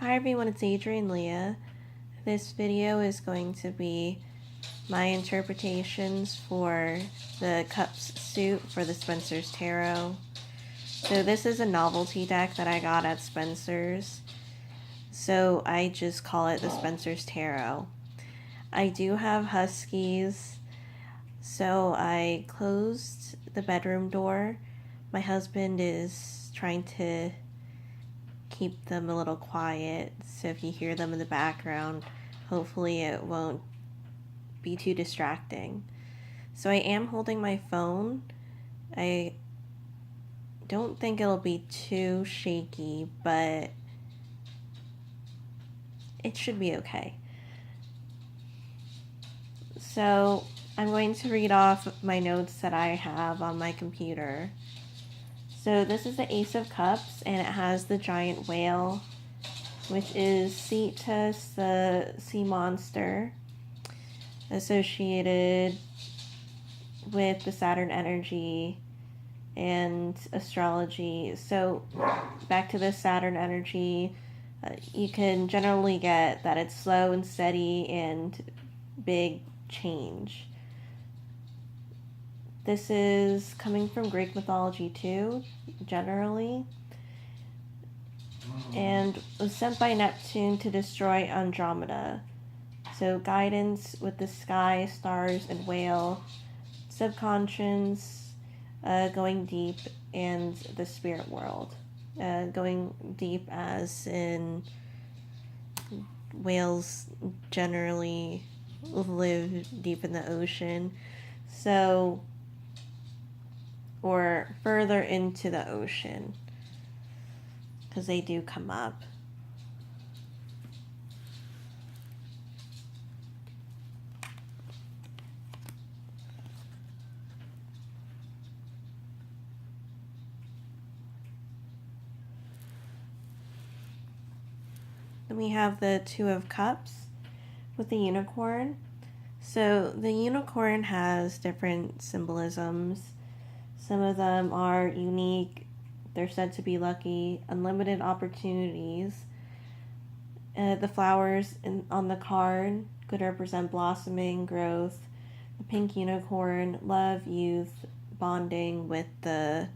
Hi everyone, it's adrienneleaa. This video is going to be my interpretations for the Cups suit for the Spencer's Tarot. So this is a novelty deck that I got at Spencer's, so I just call it the Spencer's Tarot. I do have huskies, so I closed the bedroom door. My husband is trying to keep them a little quiet, so if you hear them in the background, hopefully it won't be too distracting. So I am holding my phone. I don't think it'll be too shaky, but it should be okay. So I'm going to read off my notes that I have on my computer. So this is the Ace of Cups, and it has the giant whale, which is Cetus, the sea monster, associated with the Saturn energy and astrology. So back to the Saturn energy, you can generally get that it's slow and steady and big change. This is coming from Greek mythology too, generally, and was sent by Neptune to destroy Andromeda. So guidance with the sky, stars, and whale, subconscious, going deep, and the spirit world. Going deep as in whales generally live deep in the ocean. So, or further into the ocean, because they do come up. Then we have the Two of Cups with the unicorn. So the unicorn has different symbolisms. Some of them are unique. They're said to be lucky, unlimited opportunities. The flowers on the card could represent blossoming, growth. The pink unicorn, love, youth, bonding with the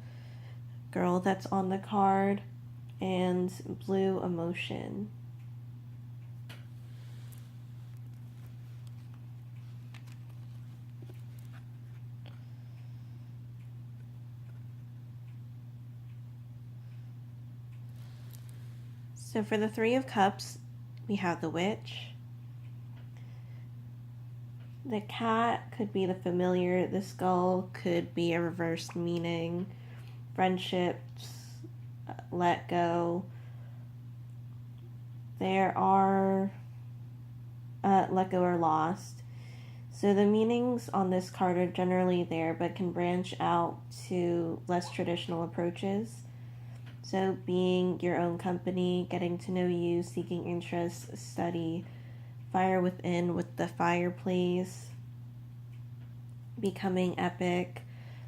girl that's on the card, and blue, emotion. So for the Three of Cups, we have the Witch. The cat could be the familiar. The skull could be a reversed meaning. Friendships, let go. There are let go or lost. So the meanings on this card are generally there, but can branch out to less traditional approaches. So being your own company, getting to know you, seeking interest, study, fire within with the fireplace, becoming epic.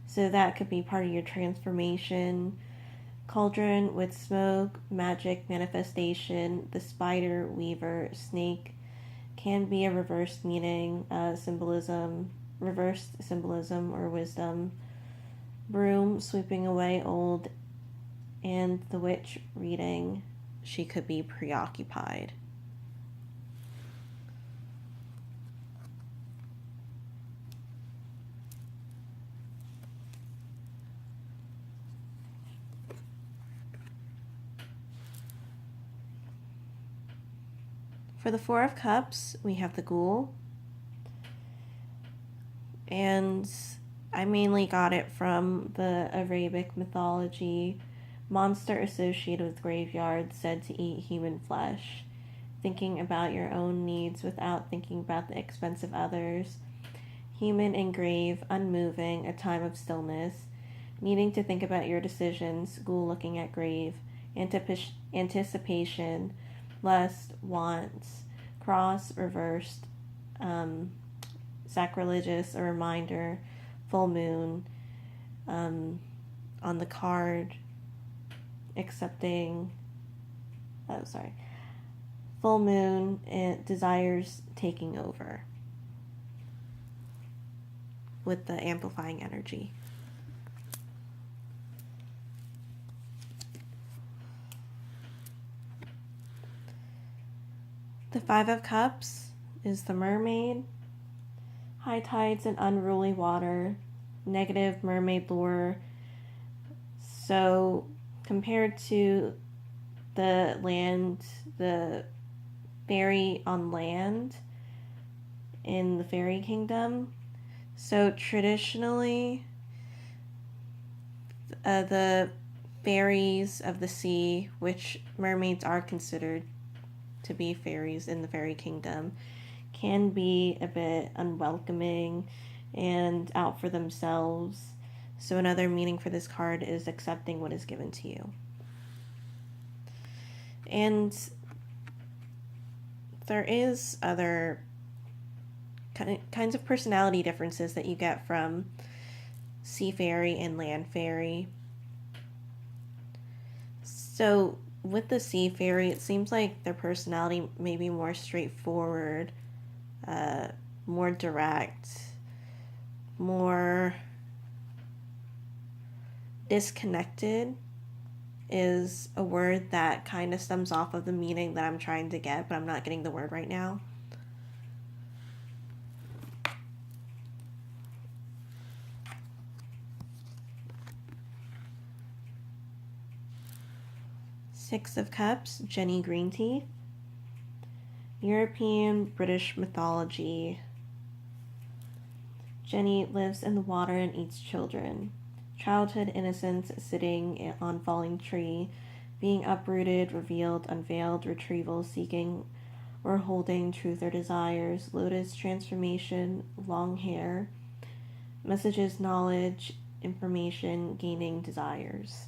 So that could be part of your transformation. Cauldron with smoke, magic, manifestation, the spider, weaver, snake can be a reversed meaning, symbolism, reversed symbolism or wisdom. Broom, sweeping away old, and the witch reading, she could be preoccupied. For the Four of Cups, we have the Ghoul, and I mainly got it from the Arabic mythology. Monster associated with graveyards, said to eat human flesh. Thinking about your own needs without thinking about the expense of others. Human and grave, unmoving, a time of stillness. Needing to think about your decisions, ghoul looking at grave. Anticipation, lust, wants. Cross, reversed. Sacrilegious, a reminder. Full moon. On the card, accepting, full moon, and desires taking over with the amplifying energy. The Five of Cups is the mermaid. High tides and unruly water, negative mermaid lore. So compared to the land, the fairy on land in the fairy kingdom. So traditionally, the fairies of the sea, which mermaids are considered to be fairies in the fairy kingdom, can be a bit unwelcoming and out for themselves. So another meaning for this card is accepting what is given to you. And there is other kinds of personality differences that you get from sea fairy and land fairy. So with the sea fairy, it seems like their personality may be more straightforward, more direct, more disconnected is a word that kind of stems off of the meaning that I'm trying to get, but I'm not getting the word right now. Six of Cups, Jenny Greenteeth. European British mythology. Jenny lives in the water and eats children. Childhood innocence sitting on falling tree, being uprooted, revealed, unveiled, retrieval, seeking or holding truth or desires, lotus transformation, long hair, messages, knowledge, information, gaining desires.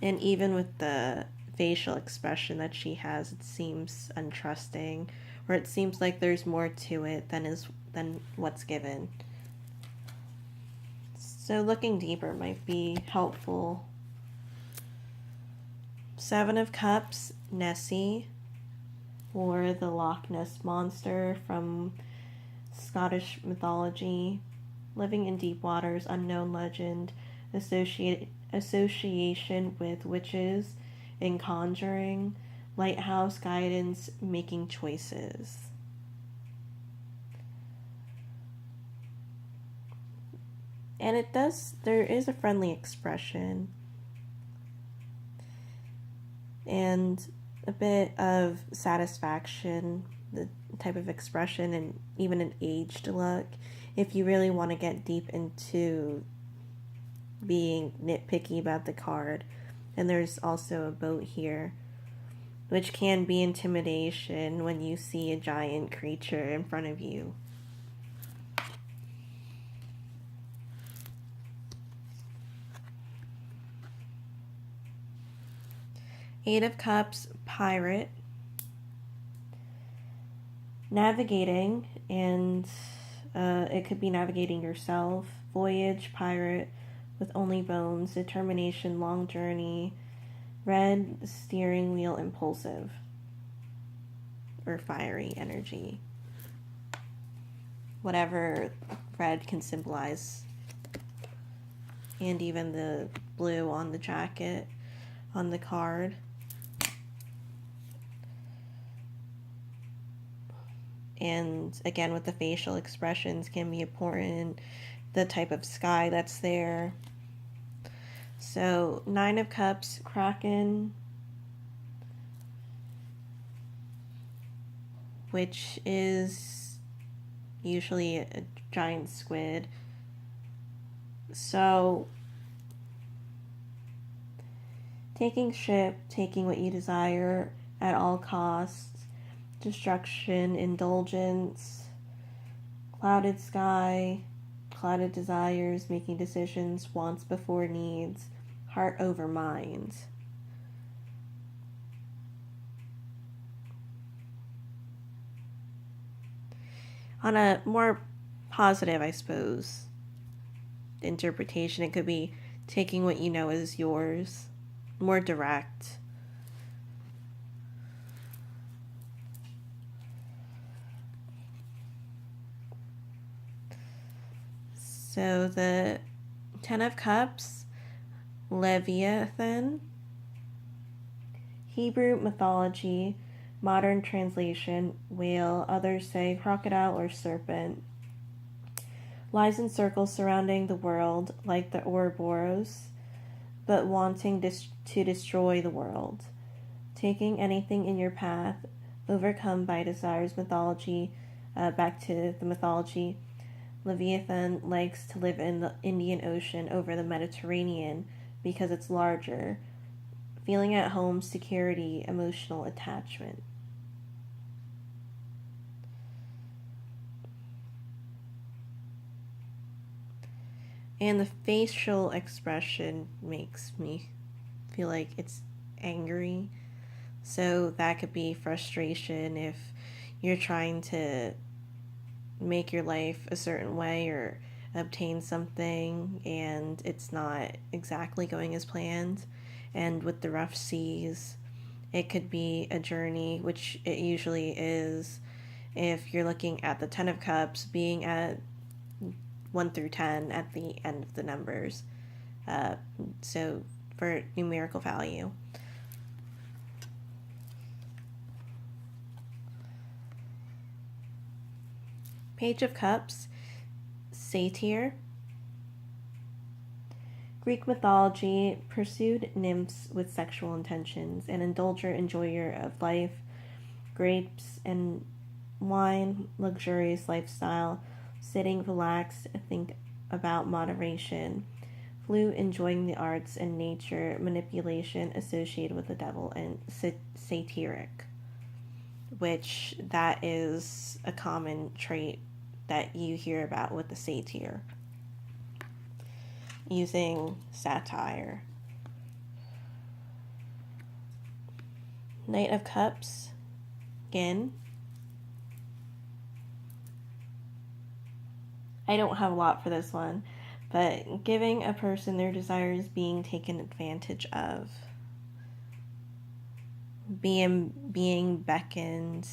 And even with the facial expression that she has, it seems untrusting, or it seems like there's more to it than what's given. So looking deeper might be helpful. Seven of Cups, Nessie, or the Loch Ness Monster from Scottish mythology, living in deep waters, unknown legend, association with witches in conjuring, lighthouse guidance, making choices. And there is a friendly expression and a bit of satisfaction, the type of expression, and even an aged look if you really want to get deep into being nitpicky about the card. And there's also a boat here, which can be intimidation when you see a giant creature in front of you. Eight of Cups, Pirate. Navigating, and it could be navigating yourself. Voyage, pirate, with only bones, determination, long journey, red, steering wheel, impulsive, or fiery energy. Whatever red can symbolize. And even the blue on the jacket, on the card. And again, with the facial expressions can be important, the type of sky that's there. So, Nine of Cups, Kraken, which is usually a giant squid. So, taking ship, taking what you desire at all costs, destruction, indulgence, clouded sky, clouded desires, making decisions, wants before needs, heart over mind. On a more positive, I suppose, interpretation, it could be taking what you know is yours, more direct. So the Ten of Cups, Leviathan, Hebrew mythology, modern translation, whale, others say crocodile or serpent. Lies in circles surrounding the world like the Ouroboros, but wanting to destroy the world. Taking anything in your path, overcome by desires. Mythology, back to the mythology. Leviathan likes to live in the Indian Ocean over the Mediterranean because it's larger. Feeling at home, security, emotional attachment. And the facial expression makes me feel like it's angry. So that could be frustration if you're trying to make your life a certain way or obtain something and it's not exactly going as planned. And with the rough seas, it could be a journey, which it usually is if you're looking at the Ten of Cups being at 1 through 10 at the end of the numbers. So for numerical value. Page of Cups, satyr. Greek mythology pursued nymphs with sexual intentions, an indulger, enjoyer of life, grapes and wine, luxurious lifestyle, sitting, relaxed, think about moderation, flute, enjoying the arts and nature, manipulation associated with the devil, and satiric, which that is a common trait that you hear about with the satyr, using satire. Knight of Cups, again. I don't have a lot for this one, but giving a person their desires being taken advantage of. Being beckoned,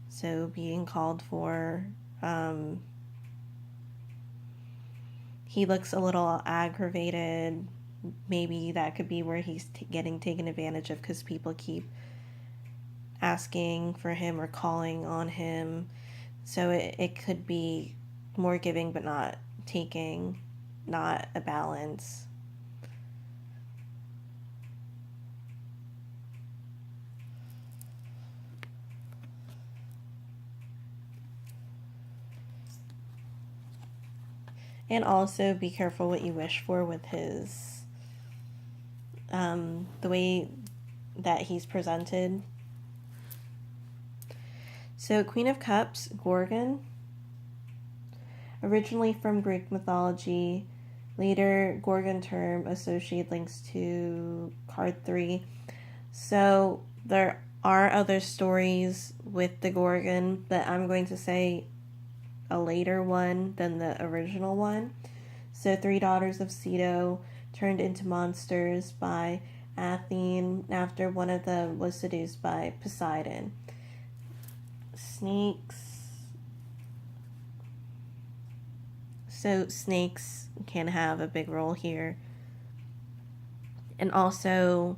so being called for. He looks a little aggravated. Maybe that could be where he's getting taken advantage of because people keep asking for him or calling on him. So it could be more giving but not taking, not a balance. And also be careful what you wish for with his, the way that he's presented. So Queen of Cups, Gorgon. Originally from Greek mythology, later Gorgon term associated links to card 3. So there are other stories with the Gorgon, but I'm going to say a later one than the original one. So 3 daughters of Ceto turned into monsters by Athene after one of them was seduced by Poseidon. Snakes. So snakes can have a big role here. And also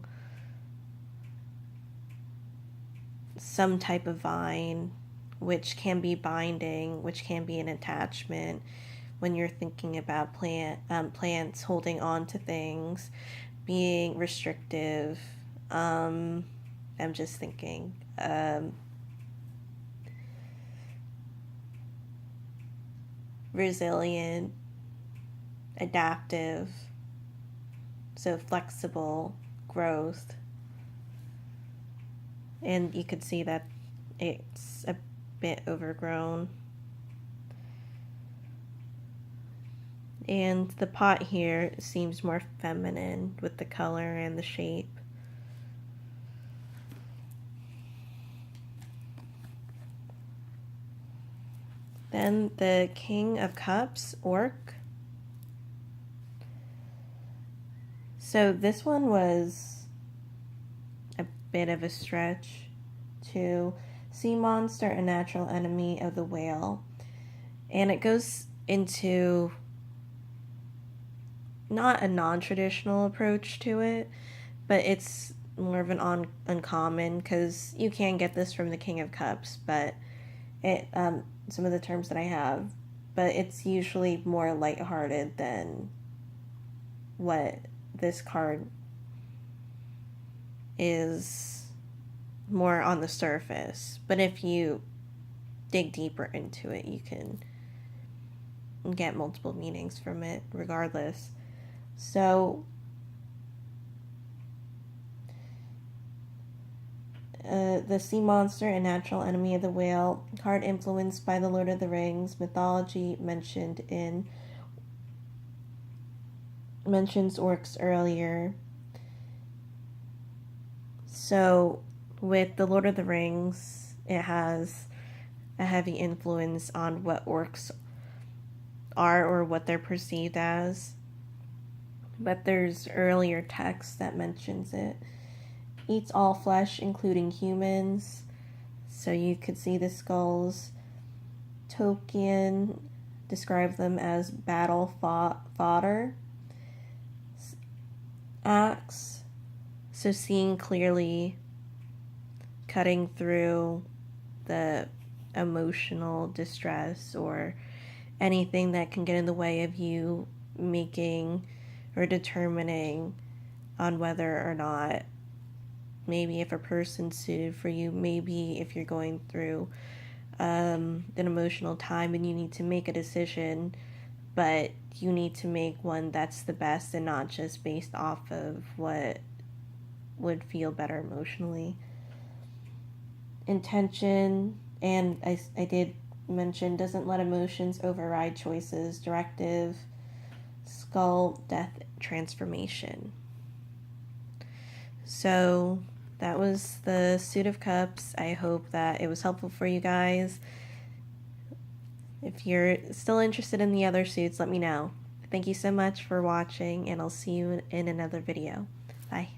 some type of vine, which can be binding, which can be an attachment when you're thinking about plants holding on to things, being restrictive. I'm just thinking. Resilient, adaptive, so flexible, growth. And you could see that it's a bit overgrown. And the pot here seems more feminine with the color and the shape. Then the King of Cups, Orc. So this one was a bit of a stretch to sea monster, a natural enemy of the whale. And it goes into not a non-traditional approach to it, but it's more of an uncommon, because you can get this from the King of Cups, but it some of the terms that I have, but it's usually more lighthearted than what this card is, more on the surface. But if you dig deeper into it, you can get multiple meanings from it regardless. So the sea monster, a natural enemy of the whale, card influenced by the Lord of the Rings mythology, mentions orcs earlier. So with the Lord of the Rings, it has a heavy influence on what orcs are or what they're perceived as. But there's earlier text that mentions it. Eats all flesh, including humans. So you could see the skulls. Tolkien described them as battle fodder. Axe. So seeing clearly, cutting through the emotional distress or anything that can get in the way of you making or determining on whether or not, maybe if a person's suited for you, maybe if you're going through an emotional time and you need to make a decision, but you need to make one that's the best and not just based off of what would feel better emotionally. Intention, and I did mention, doesn't let emotions override choices. Directive, skull, death, transformation. So that was the Suit of Cups. I hope that it was helpful for you guys. If you're still interested in the other suits, let me know. Thank you so much for watching, and I'll see you in another video. Bye.